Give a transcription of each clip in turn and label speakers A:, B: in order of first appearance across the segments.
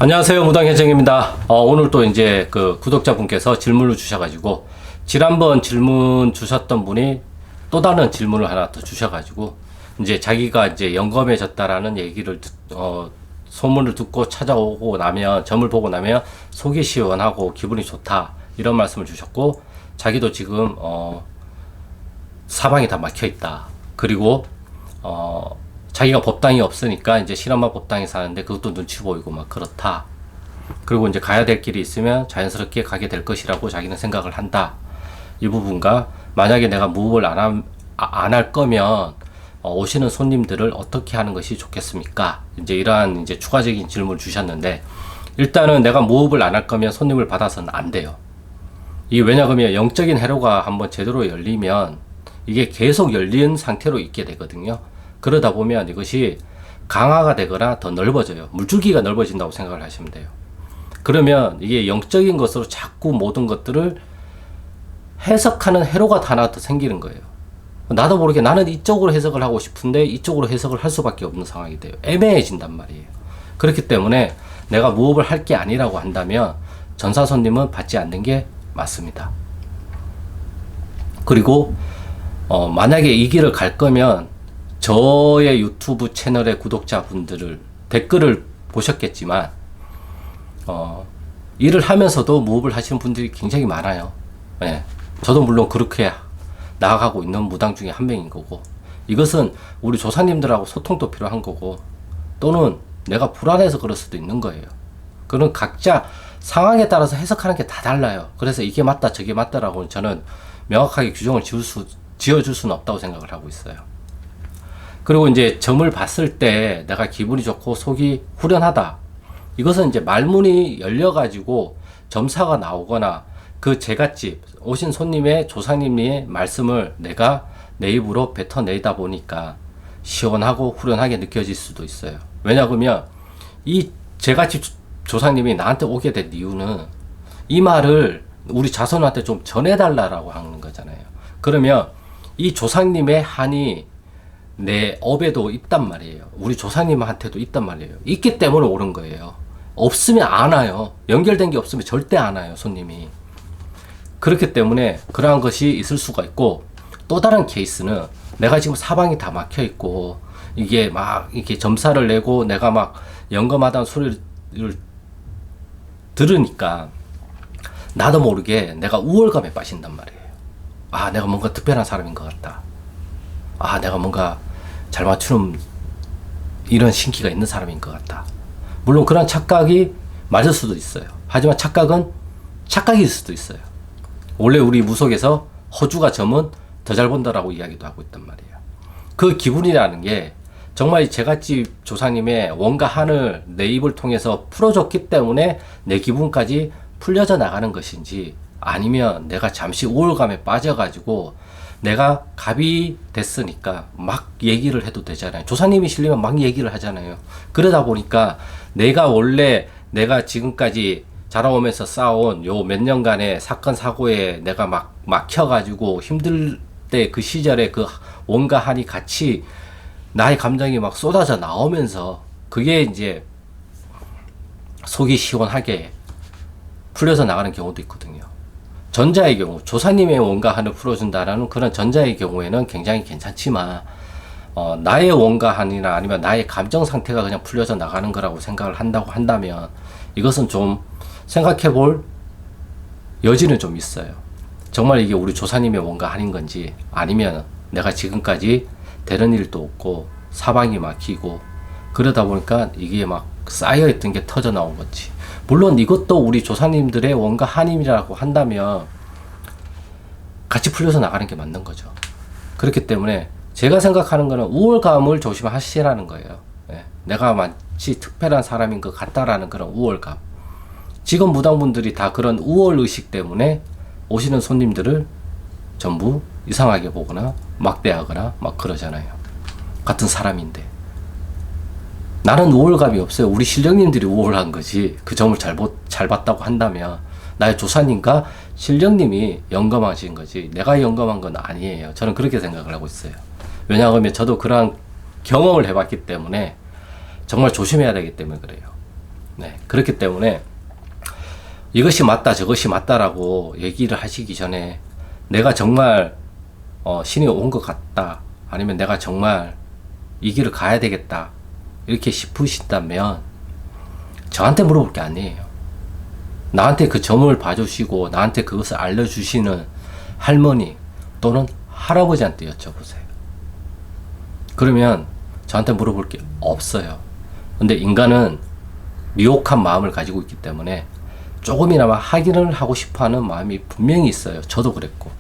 A: 안녕하세요. 무당혜정입니다. 오늘 또 이제 그 구독자분께서 질문을 주셔가지고, 지난번 질문 주셨던 분이 또 다른 질문을 하나 더 주셔가지고, 이제 자기가 이제 영검해졌다라는 얘기를, 소문을 듣고 찾아오고 나면, 점을 보고 나면 속이 시원하고 기분이 좋다. 이런 말씀을 주셨고, 자기도 지금, 사방이 다 막혀 있다. 그리고, 자기가 법당이 없으니까 이제 실험마 법당에 사는데 그것도 눈치 보이고 막 그렇다. 그리고 이제 가야 될 길이 있으면 자연스럽게 가게 될 것이라고 자기는 생각을 한다. 이 부분과 만약에 내가 무업을 안 할 거면 오시는 손님들을 어떻게 하는 것이 좋겠습니까? 이제 이러한 이제 추가적인 질문을 주셨는데, 일단은 내가 무업을 안 할 거면 손님을 받아서는 안 돼요. 이게 왜냐하면 영적인 회로가 한번 제대로 열리면 이게 계속 열린 상태로 있게 되거든요. 그러다 보면 이것이 강화가 되거나 더 넓어져요. 물줄기가 넓어진다고 생각을 하시면 돼요. 그러면 이게 영적인 것으로 자꾸 모든 것들을 해석하는 회로가 하나 더 생기는 거예요. 나도 모르게 나는 이쪽으로 해석을 하고 싶은데 이쪽으로 해석을 할 수밖에 없는 상황이 돼요. 애매해진단 말이에요. 그렇기 때문에 내가 무업을 할 게 아니라고 한다면 전사 손님은 받지 않는 게 맞습니다. 그리고 만약에 이 길을 갈 거면 저의 유튜브 채널의 구독자분들을 댓글을 보셨겠지만 일을 하면서도 무업을 하시는 분들이 굉장히 많아요. 예, 저도 물론 그렇게 나아가고 있는 무당 중에 한 명인 거고, 이것은 우리 조상님들하고 소통도 필요한 거고, 또는 내가 불안해서 그럴 수도 있는 거예요. 그런 각자 상황에 따라서 해석하는 게 다 달라요. 그래서 이게 맞다 저게 맞다라고 저는 명확하게 규정을 지어줄 수는 없다고 생각을 하고 있어요. 그리고 이제 점을 봤을 때 내가 기분이 좋고 속이 후련하다. 이것은 이제 말문이 열려가지고 점사가 나오거나 그 제갓집 오신 손님의 조상님의 말씀을 내가 내 입으로 뱉어내다 보니까 시원하고 후련하게 느껴질 수도 있어요. 왜냐하면 이 제갓집 조상님이 나한테 오게 된 이유는 이 말을 우리 자손한테 좀 전해달라고 하는 거잖아요. 그러면 이 조상님의 한이 내 업에도 있단 말이에요. 우리 조상님한테도 있단 말이에요. 있기 때문에 오는 거예요. 없으면 안 와요. 연결된 게 없으면 절대 안 와요, 손님이. 그렇기 때문에 그러한 것이 있을 수가 있고, 또 다른 케이스는 내가 지금 사방이 다 막혀 있고 이게 막 이렇게 점사를 내고 내가 막 영검하다는 소리를 들으니까 나도 모르게 내가 우월감에 빠진단 말이에요. 아, 내가 뭔가 특별한 사람인 것 같다. 아, 내가 뭔가 잘 맞추는 이런 신기가 있는 사람인 것 같다. 물론 그런 착각이 맞을 수도 있어요. 하지만 착각은 착각일 수도 있어요. 원래 우리 무속에서 허주가 점은 더 잘 본다라고 이야기도 하고 있단 말이에요. 그 기분이라는 게 정말 제갓집 조상님의 원과 한을 내 입을 통해서 풀어줬기 때문에 내 기분까지 풀려져 나가는 것인지, 아니면 내가 잠시 우월감에 빠져가지고 내가 갑이 됐으니까 막 얘기를 해도 되잖아요. 조상님이 실리면 막 얘기를 하잖아요. 그러다 보니까 내가 지금까지 자라오면서 쌓아온 요 몇 년간의 사건 사고에 내가 막 막혀가지고 힘들 때 그 시절에 그 온과 한이 같이 나의 감정이 막 쏟아져 나오면서 그게 이제 속이 시원하게 풀려서 나가는 경우도 있거든요. 전자의 경우, 조사님의 원과 한을 풀어준다라는 그런 전자의 경우에는 굉장히 괜찮지만, 나의 원과 한이나 아니면 나의 감정 상태가 그냥 풀려져 나가는 거라고 생각을 한다고 한다면, 이것은 좀 생각해 볼 여지는 좀 있어요. 정말 이게 우리 조사님의 원과 한인 건지, 아니면 내가 지금까지 되는 일도 없고, 사방이 막히고, 그러다 보니까 이게 막 쌓여있던 게 터져 나온 건지. 물론 이것도 우리 조상님들의 원과 한임이라고 한다면 같이 풀려서 나가는 게 맞는 거죠. 그렇기 때문에 제가 생각하는 거는 우월감을 조심하시라는 거예요. 예, 내가 마치 특별한 사람인 것 같다라는 그런 우월감. 지금 무당분들이 다 그런 우월의식 때문에 오시는 손님들을 전부 이상하게 보거나 막대하거나 막 그러잖아요. 같은 사람인데. 나는 우월감이 없어요. 우리 신령님들이 우월한 거지. 그 점을 잘 봤다고 한다면 나의 조사님과 신령님이 영검하신 거지 내가 영검한 건 아니에요. 저는 그렇게 생각을 하고 있어요. 왜냐하면 저도 그러한 경험을 해봤기 때문에 정말 조심해야 되기 때문에 그래요. 네, 그렇기 때문에 이것이 맞다 저것이 맞다라고 얘기를 하시기 전에 내가 정말 신이 온 것 같다, 아니면 내가 정말 이 길을 가야 되겠다 이렇게 싶으신다면 저한테 물어볼 게 아니에요. 나한테 그 점을 봐주시고 나한테 그것을 알려주시는 할머니 또는 할아버지한테 여쭤보세요. 그러면 저한테 물어볼 게 없어요. 근데 인간은 미혹한 마음을 가지고 있기 때문에 조금이나마 확인을 하고 싶어하는 마음이 분명히 있어요. 저도 그랬고,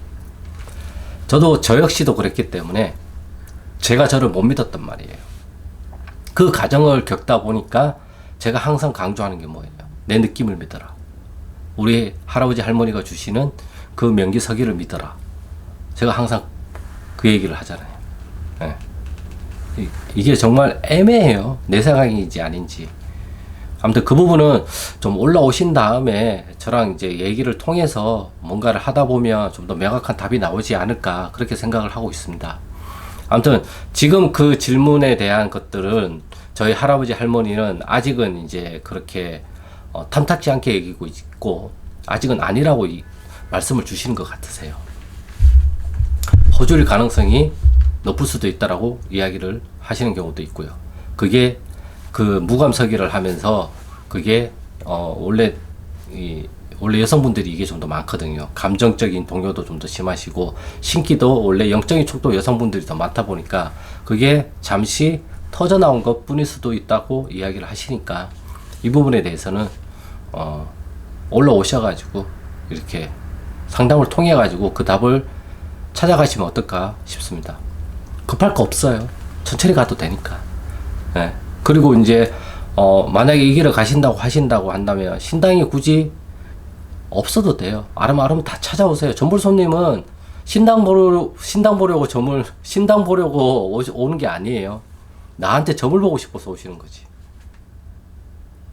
A: 저 역시도 그랬기 때문에 제가 저를 못 믿었단 말이에요. 그 과정을 겪다 보니까 제가 항상 강조하는 게 뭐예요? 내 느낌을 믿어라. 우리 할아버지 할머니가 주시는 그 명기서기를 믿어라. 제가 항상 그 얘기를 하잖아요. 네. 이게 정말 애매해요. 내 생각인지 아닌지. 아무튼 그 부분은 좀 올라오신 다음에 저랑 이제 얘기를 통해서 뭔가를 하다 보면 좀 더 명확한 답이 나오지 않을까 그렇게 생각을 하고 있습니다. 아무튼 지금 그 질문에 대한 것들은 저희 할아버지 할머니는 아직은 이제 그렇게 탐탁지 않게 얘기고 있고 아직은 아니라고 말씀을 주시는 것 같으세요. 허줄일 가능성이 높을 수도 있다라고 이야기를 하시는 경우도 있고요. 그게 그 무감서기를 하면서 그게 원래 여성분들이 이게 좀 더 많거든요. 감정적인 동요도 좀 더 심하시고 신기도 원래 영적인 촉도 여성분들이 더 많다 보니까 그게 잠시 터져 나온 것 뿐일 수도 있다고 이야기를 하시니까 이 부분에 대해서는 올라오셔가지고 이렇게 상담을 통해 가지고 그 답을 찾아가시면 어떨까 싶습니다. 급할 거 없어요. 천천히 가도 되니까. 네. 그리고 이제 만약에 이 길을 가신다고 하신다고 한다면 신당이 굳이 없어도 돼요. 아름아름 다 찾아오세요. 전불손님은 신당 보려고 오는 게 아니에요. 나한테 점을 보고 싶어서 오시는 거지.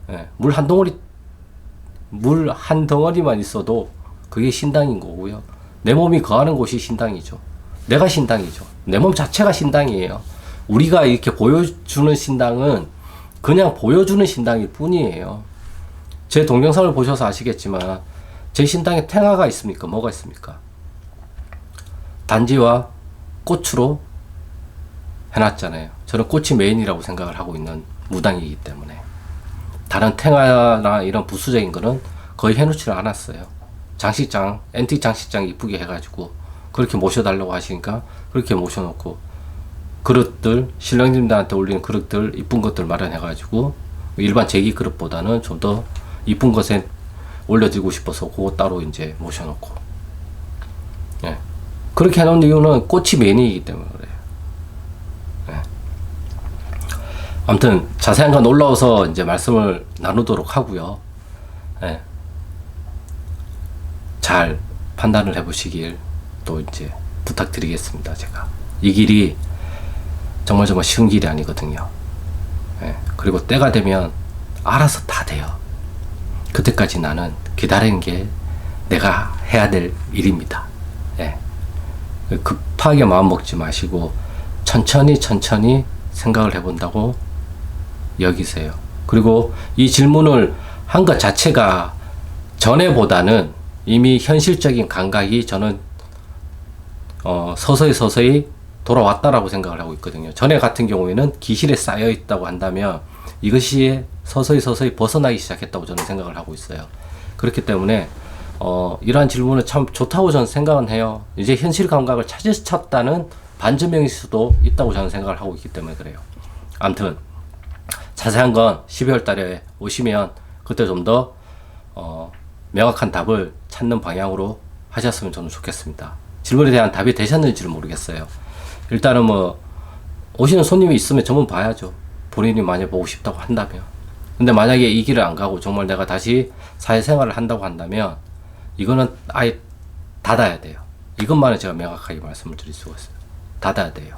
A: 네. 물 한 덩어리만 있어도 그게 신당인 거고요. 내 몸이 거하는 곳이 신당이죠. 내가 신당이죠. 내 몸 자체가 신당이에요. 우리가 이렇게 보여주는 신당은 그냥 보여주는 신당일 뿐이에요. 제 동영상을 보셔서 아시겠지만 제 신당에 탱화가 있습니까? 뭐가 있습니까? 단지와 꽃으로 해놨잖아요. 저는 꽃이 메인이라고 생각을 하고 있는 무당이기 때문에 다른 탱화나 이런 부수적인 거는 거의 해놓지를 않았어요. 장식장, 앤틱 장식장 이쁘게 해가지고 그렇게 모셔달라고 하시니까 그렇게 모셔놓고 그릇들, 신령님들한테 올리는 그릇들 이쁜 것들 마련해가지고 일반 제기 그릇보다는 좀 더 이쁜 것에 올려드리고 싶어서 그거 따로 이제 모셔놓고, 예. 그렇게 해놓은 이유는 꽃이 메인이기 때문에 그래요. 예. 아무튼 자세한 건 올라와서 이제 말씀을 나누도록 하고요. 예. 잘 판단을 해보시길 또 이제 부탁드리겠습니다. 제가 이 길이 정말 쉬운 길이 아니거든요. 예. 그리고 때가 되면 알아서 다 돼요. 그때까지 나는 기다리는 게 내가 해야 될 일입니다. 예. 급하게 마음 먹지 마시고 천천히 생각을 해본다고 여기세요. 그리고 이 질문을 한 것 자체가 전에보다는 이미 현실적인 감각이 저는 서서히 돌아왔다라고 생각을 하고 있거든요. 전에 같은 경우에는 기실에 쌓여 있다고 한다면 이것이 서서히 벗어나기 시작했다고 저는 생각을 하고 있어요. 그렇기 때문에 이러한 질문은 참 좋다고 저는 생각은 해요. 이제 현실 감각을 찾았다는 반증명일 수도 있다고 저는 생각을 하고 있기 때문에 그래요. 아무튼 자세한 건 12월 달에 오시면 그때 좀 더 명확한 답을 찾는 방향으로 하셨으면 저는 좋겠습니다. 질문에 대한 답이 되셨는지는 모르겠어요. 일단은 오시는 손님이 있으면 전문 봐야죠. 본인이 만약 보고 싶다고 한다면. 근데 만약에 이 길을 안 가고 정말 내가 다시 사회생활을 한다고 한다면 이거는 아예 닫아야 돼요. 이것만은 제가 명확하게 말씀을 드릴 수가 있어요. 닫아야 돼요.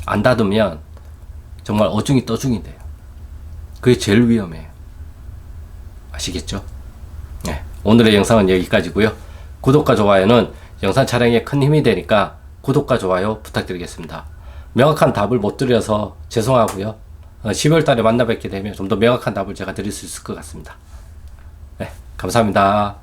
A: 안 닫으면 정말 어중이 떠중이 돼요. 그게 제일 위험해요. 아시겠죠? 네. 오늘의 영상은 여기까지고요. 구독과 좋아요는 영상 촬영에 큰 힘이 되니까 구독과 좋아요 부탁드리겠습니다. 명확한 답을 못 드려서 죄송하고요. 12월 달에 만나 뵙게 되면 좀 더 명확한 답을 제가 드릴 수 있을 것 같습니다. 네, 감사합니다.